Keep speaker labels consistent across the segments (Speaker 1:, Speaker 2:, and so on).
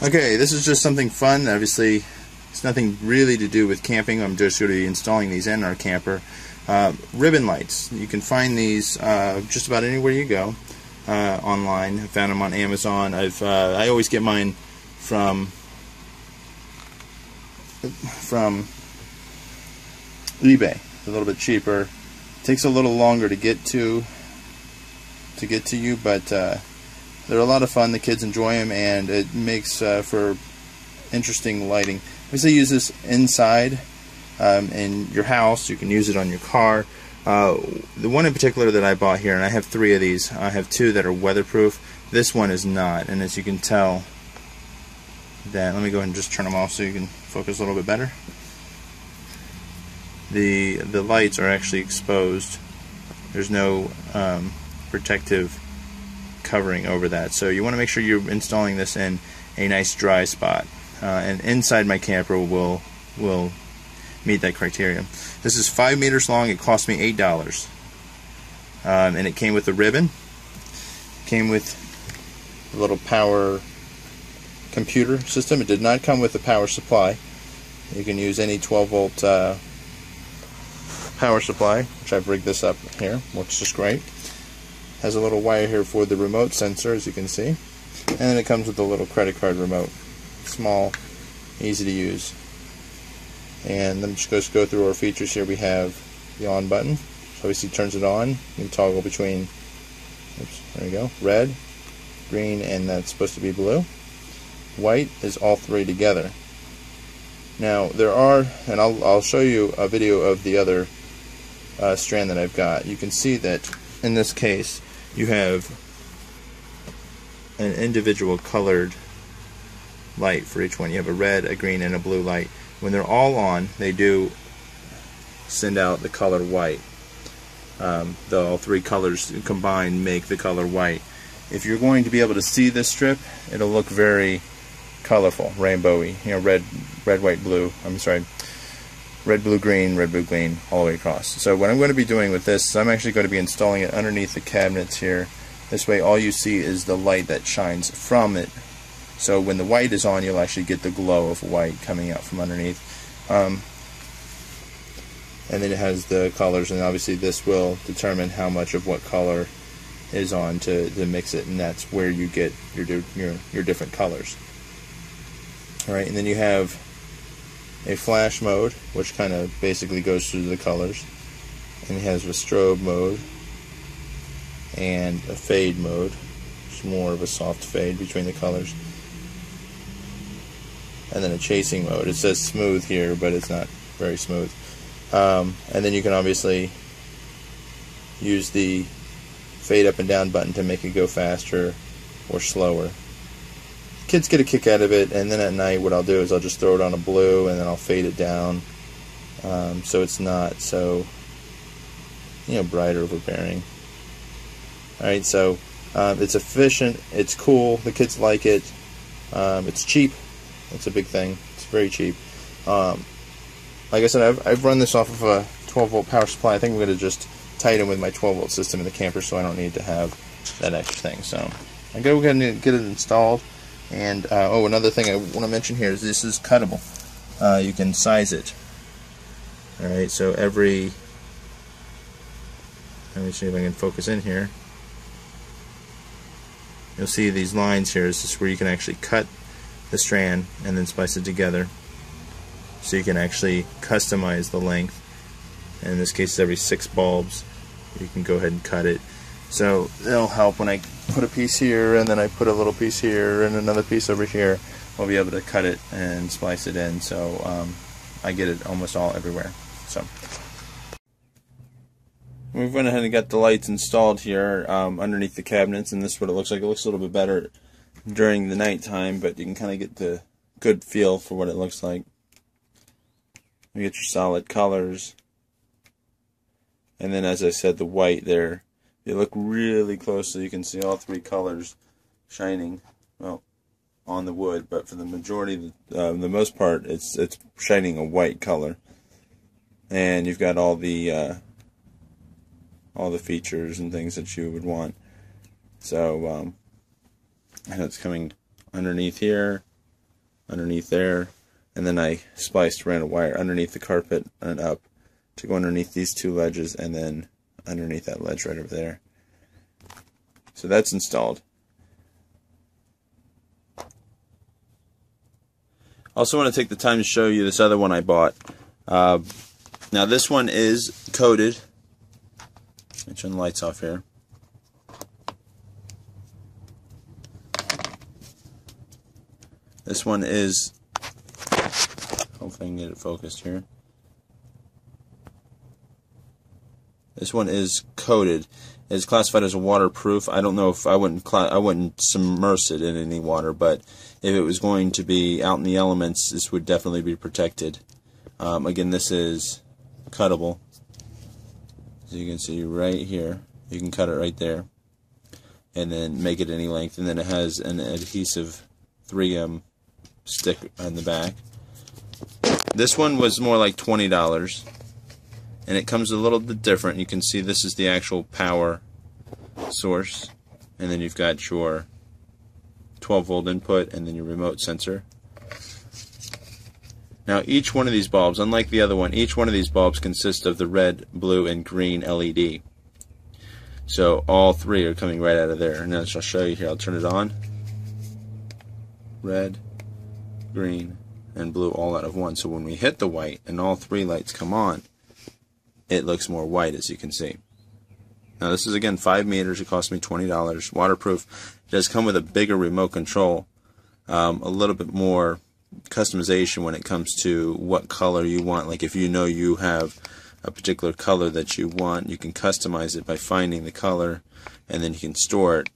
Speaker 1: Okay, this is just something fun. Obviously, it's nothing really to do with camping. I'm just going to be installing these in our camper. Ribbon lights. You can find these just about anywhere you go online. I found them on Amazon. I always get mine from eBay. It's a little bit cheaper. It takes a little longer to get to you, but they're a lot of fun. The kids enjoy them, and it makes for interesting lighting. I usually use this inside in your house. You can use it on your car. The one in particular that I bought here, and I have 3 of these. I have 2 that are weatherproof. This one is not, and as you can tell, let me go ahead and just turn them off so you can focus a little bit better. The lights are actually exposed. There's no protective covering over that, so you want to make sure you're installing this in a nice dry spot, and inside my camper will meet that criteria. This is 5 meters long. It cost me $8, and it came with a ribbon, came with a little power computer system. It did not come with a power supply. You can use any 12-volt power supply, which I've rigged this up here. Works just great. Has a little wire here for the remote sensor, as you can see, and then it comes with a little credit card remote. Small, easy to use. And let me just go through our features here. We have the on button, so obviously turns it on. You can toggle between, oops, there you go, red, green, and that's supposed to be blue. White is all 3 together. Now there are, and I'll show you a video of the other strand that I've got. You can see that in this case you have an individual colored light for each one. You have a red, a green, and a blue light. When they're all on, they do send out the color white. All 3 colors combined make the color white. If you're going to be able to see this strip, it'll look very colorful, rainbowy. You know, red, white, blue. I'm sorry, red, blue, green, all the way across. So what I'm going to be doing with this is I'm actually going to be installing it underneath the cabinets here. This way, all you see is the light that shines from it. So when the white is on, you'll actually get the glow of white coming out from underneath. And then it has the colors, and obviously this will determine how much of what color is on to mix it, and that's where you get your different colors. Alright, and then you have a flash mode, which kind of basically goes through the colors, and it has a strobe mode and a fade mode, which is more of a soft fade between the colors, and then a chasing mode. It says smooth here, but it's not very smooth. And then you can obviously use the fade up and down button to make it go faster or slower. Kids get a kick out of it, and then at night what I'll do is I'll just throw it on a blue and then I'll fade it down, so it's not so, you know, bright or overbearing. Alright, so it's efficient, it's cool, the kids like it, it's cheap. That's a big thing. It's very cheap. Like I said, I've run this off of a 12-volt power supply. I think I'm going to just tie it in with my 12-volt system in the camper, so I don't need to have that extra thing. So I'm going to go ahead and get it installed. And oh, another thing I want to mention here is this is cuttable. You can size it. All right, so let me see if I can focus in here. You'll see these lines here. This is where you can actually cut the strand and then splice it together, so you can actually customize the length. And in this case, it's every 6 bulbs. You can go ahead and cut it. So it'll help when I put a piece here and then I put a little piece here and another piece over here. I'll be able to cut it and splice it in, so I get it almost all everywhere. So we went ahead and got the lights installed here underneath the cabinets, and this is what it looks like. It looks a little bit better during the night time, but you can kind of get the good feel for what it looks like. You get your solid colors, and then as I said, the white there, you look really close so you can see all 3 colors shining, well, on the wood, but for the majority, the most part, it's shining a white color. And you've got all the features and things that you would want. So I know it's coming underneath here, underneath there, and then I spliced around a wire underneath the carpet and up to go underneath these two ledges and then underneath that ledge right over there. So that's installed. Also want to take the time to show you this other one I bought. Now this one is coated. Let me turn the lights off here. This one is, hopefully I can get it focused here. This one is coated. It's classified as a waterproof. I don't know if I wouldn't submerge it in any water, but if it was going to be out in the elements, this would definitely be protected. Again, this is cuttable. As you can see right here, you can cut it right there, and then make it any length. And then it has an adhesive 3M stick on the back. This one was more like $20. And it comes a little bit different. You can see this is the actual power source, and then you've got your 12-volt input and then your remote sensor. Now each one of these bulbs, unlike the other one, each one of these bulbs consists of the red, blue, and green LED. So all three are coming right out of there. And as I'll show you here, I'll turn it on. Red, green, and blue all out of one. So when we hit the white and all three lights come on, it looks more white, as you can see. Now this is again 5 meters. It cost me $20. Waterproof. It does come with a bigger remote control, a little bit more customization when it comes to what color you want. Like if you know you have a particular color that you want, you can customize it by finding the color, and then you can store it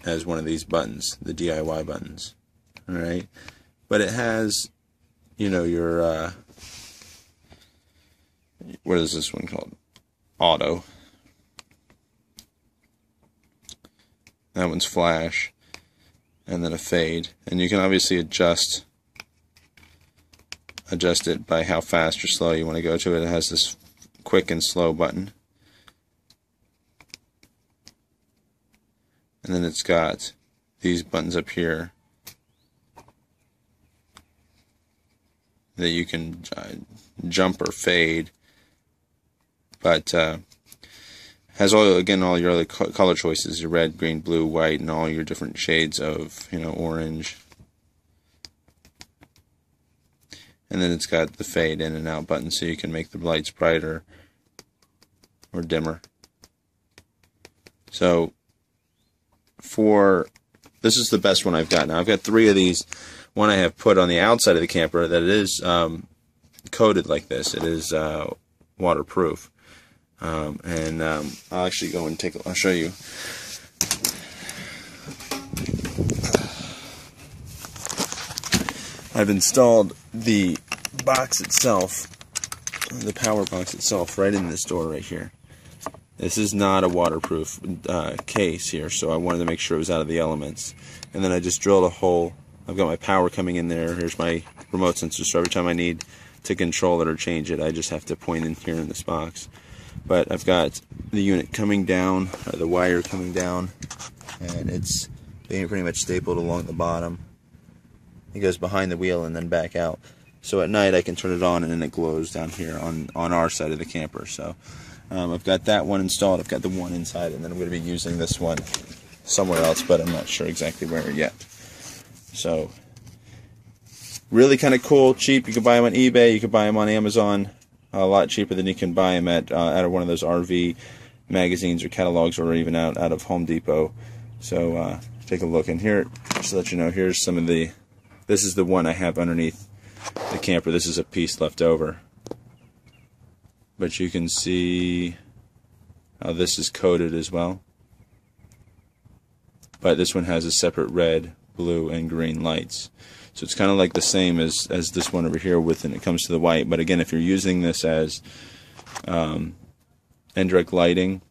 Speaker 1: as one of these buttons, the DIY buttons. All right, but it has, you know, your what is this one called? Auto. That one's flash, and then a fade, and you can obviously adjust it by how fast or slow you want to go to it. It has this quick and slow button, and then it's got these buttons up here that you can jump or fade, but has all your other color choices: your red, green, blue, white, and all your different shades of, you know, orange. And then it's got the fade in and out button, so you can make the lights brighter or dimmer. So this is the best one I've got. Now I've got 3 of these. One I have put on the outside of the camper that it is coated like this. It is waterproof. I'll actually go and I'll show you. I've installed the box itself, the power box itself, right in this door right here. This is not a waterproof case here, so I wanted to make sure it was out of the elements. And then I just drilled a hole. I've got my power coming in there. Here's my remote sensor, so every time I need to control it or change it, I just have to point in here in this box. But I've got the unit coming down, or the wire coming down, and it's being pretty much stapled along the bottom. It goes behind the wheel and then back out. So at night I can turn it on and then it glows down here on our side of the camper. So I've got that one installed. I've got the one inside, and then I'm going to be using this one somewhere else, but I'm not sure exactly where yet. So really kind of cool, cheap. You can buy them on eBay. You can buy them on Amazon. A lot cheaper than you can buy them at one of those RV magazines or catalogs, or even out of Home Depot. So take a look. And here, just to let you know, here's some of the. This is the one I have underneath the camper. This is a piece left over. But you can see how this is coated as well. But this one has a separate red, blue, and green lights. So it's kind of like the same as this one over here when it comes to the white. But again, if you're using this as indirect lighting,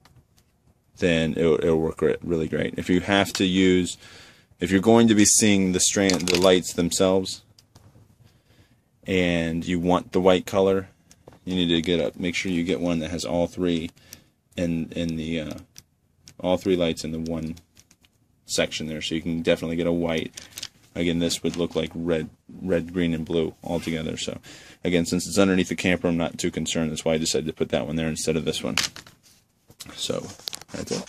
Speaker 1: then it'll work really great. If you have to use, if you're going to be seeing the lights themselves, and you want the white color, you need to make sure you get one that has all three all three lights in the one section there. So you can definitely get a white, Again, this would look like red, green, and blue all together. So, again, since it's underneath the camper, I'm not too concerned. That's why I decided to put that one there instead of this one. So, that's it.